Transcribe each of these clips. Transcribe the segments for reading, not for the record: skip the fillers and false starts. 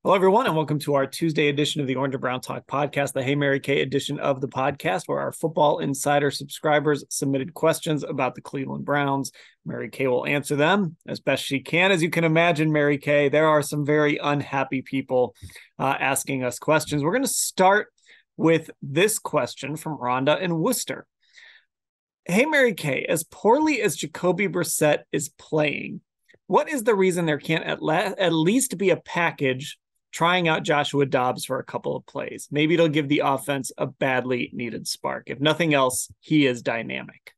Hello, everyone, and welcome to our Tuesday edition of the Orange and Brown Talk podcast, the Hey Mary Kay edition of the podcast, where our Football Insider subscribers submitted questions about the Cleveland Browns. Mary Kay will answer them as best she can. As you can imagine, Mary Kay, there are some very unhappy people asking us questions. We're going to start with this question from Rhonda in Worcester. Hey, Mary Kay, as poorly as Jacoby Brissett is playing, what is the reason there can't at least be a package trying out Joshua Dobbs for a couple of plays? Maybe it'll give the offense a badly needed spark. If nothing else, he is dynamic.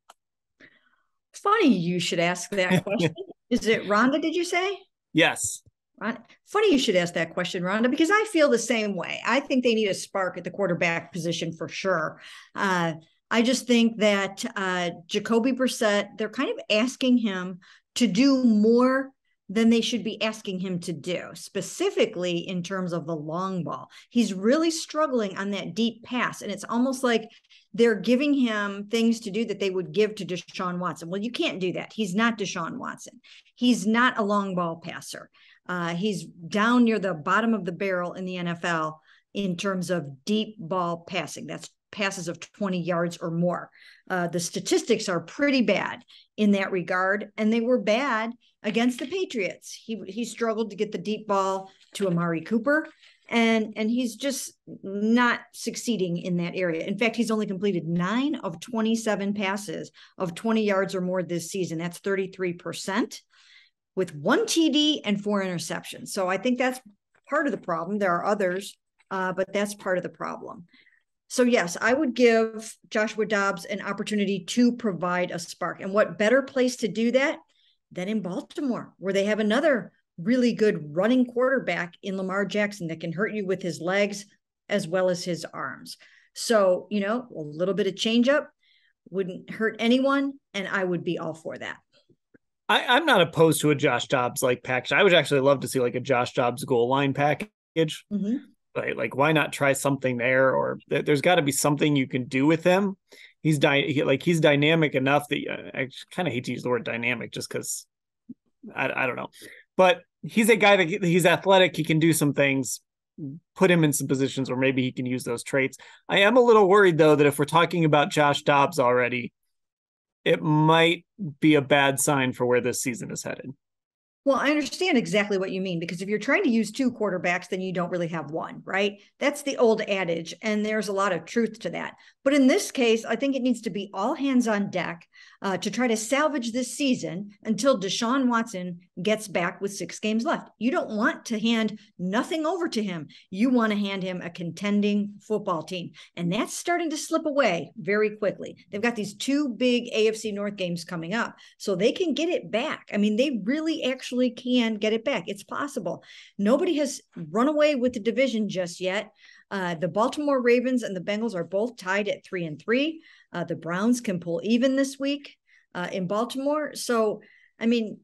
Funny you should ask that question. Is it Rhonda, did you say? Yes. Funny you should ask that question, Rhonda, because I feel the same way. I think they need a spark at the quarterback position for sure. I just think that Jacoby Brissett, they're kind of asking him to do more than they should be asking him to do, specifically in terms of the long ball. He's really struggling on that deep pass, and it's almost like they're giving him things to do that they would give to Deshaun Watson. Well, you can't do that. He's not Deshaun Watson. He's not a long ball passer. He's down near the bottom of the barrel in the NFL in terms of deep ball passing. That's passes of 20 yards or more. The statistics are pretty bad in that regard, and they were bad against the Patriots. He struggled to get the deep ball to Amari Cooper, and he's just not succeeding in that area. In fact, he's only completed 9 of 27 passes of 20 yards or more this season. That's 33%, with 1 TD and 4 interceptions. So I think that's part of the problem. There are others, but that's part of the problem. So yes, I would give Joshua Dobbs an opportunity to provide a spark. And what better place to do that than in Baltimore, where they have another really good running quarterback in Lamar Jackson that can hurt you with his legs as well as his arms. So, a little bit of change up wouldn't hurt anyone, and I would be all for that. I'm not opposed to a Josh Dobbs like package. I would actually love to see like a Josh Dobbs goal line package. Mm-hmm. Like, why not try something there? Or there's got to be something you can do with him. He's dynamic enough that I kind of hate to use the word dynamic just because I don't know, but he's a guy that he's athletic. He can do some things. Put him in some positions where maybe he can use those traits. I am a little worried though that if we're talking about Josh Dobbs already, it might be a bad sign for where this season is headed. Well, I understand exactly what you mean, because if you're trying to use 2 quarterbacks, then you don't really have one, right? That's the old adage, and there's a lot of truth to that. But in this case, I think it needs to be all hands on deck to try to salvage this season until Deshaun Watson gets back with 6 games left. You don't want to hand nothing over to him. You want to hand him a contending football team, and that's starting to slip away very quickly. They've got these 2 big AFC North games coming up, so they can get it back. I mean, they really actually can get it back. It's possible. Nobody has run away with the division just yet. The Baltimore Ravens and the Bengals are both tied at 3-3. The Browns can pull even this week in Baltimore. So, I mean,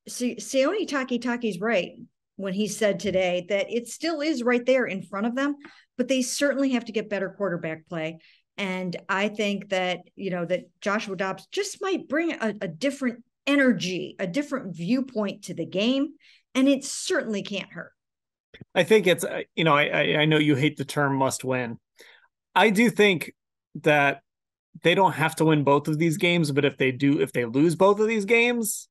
Sione Taki's right when he said today that it still is right there in front of them, but they certainly have to get better quarterback play. And I think that, that Joshua Dobbs just might bring a different energy, a different viewpoint to the game, and it certainly can't hurt. I think it's, I know you hate the term must win. I do think that they don't have to win both of these games, but if they lose both of these games,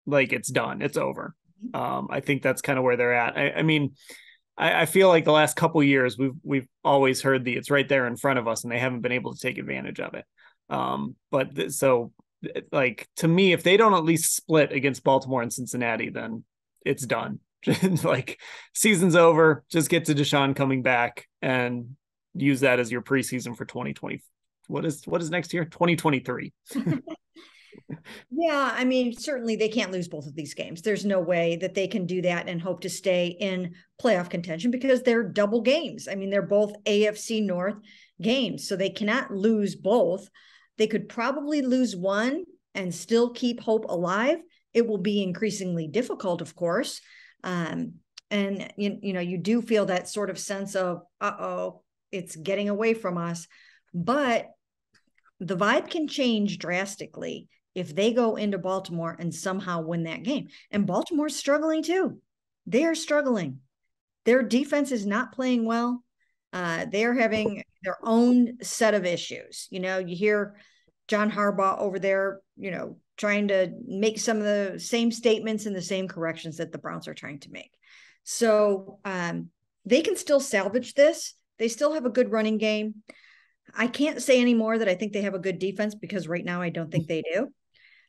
like, it's done, it's over. I think that's kind of where they're at. I feel like the last couple years we've always heard it's right there in front of us, and they haven't been able to take advantage of it. So like, to me, if they don't at least split against Baltimore and Cincinnati, then it's done. Like, season's over. Just get to Deshaun coming back and use that as your preseason for 2020. What is next year? 2023. Yeah, I mean, certainly they can't lose both of these games. There's no way that they can do that and hope to stay in playoff contention, because they're double games. I mean, they're both AFC North games, so they cannot lose both. They could probably lose one and still keep hope alive. It will be increasingly difficult, of course. And you do feel that sort of sense of, it's getting away from us. But the vibe can change drastically if they go into Baltimore and somehow win that game. And Baltimore's struggling too. They are struggling. their defense is not playing well. They're having their own set of issues. You know, you hear John Harbaugh over there, you know, trying to make some of the same statements and the same corrections that the Browns are trying to make. So they can still salvage this. They still have a good running game. I can't say anymore that I think they have a good defense, because right now I don't think they do.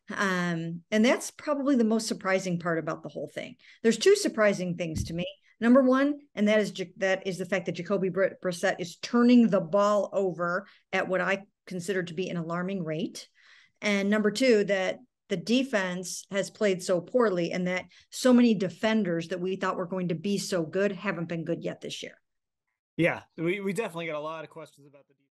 And that's probably the most surprising part about the whole thing. There's two surprising things to me. Number one, and that is the fact that Jacoby Brissett is turning the ball over at what I consider to be an alarming rate. And number two, that the defense has played so poorly, and that so many defenders that we thought were going to be so good haven't been good yet this year. Yeah, we definitely got a lot of questions about the defense.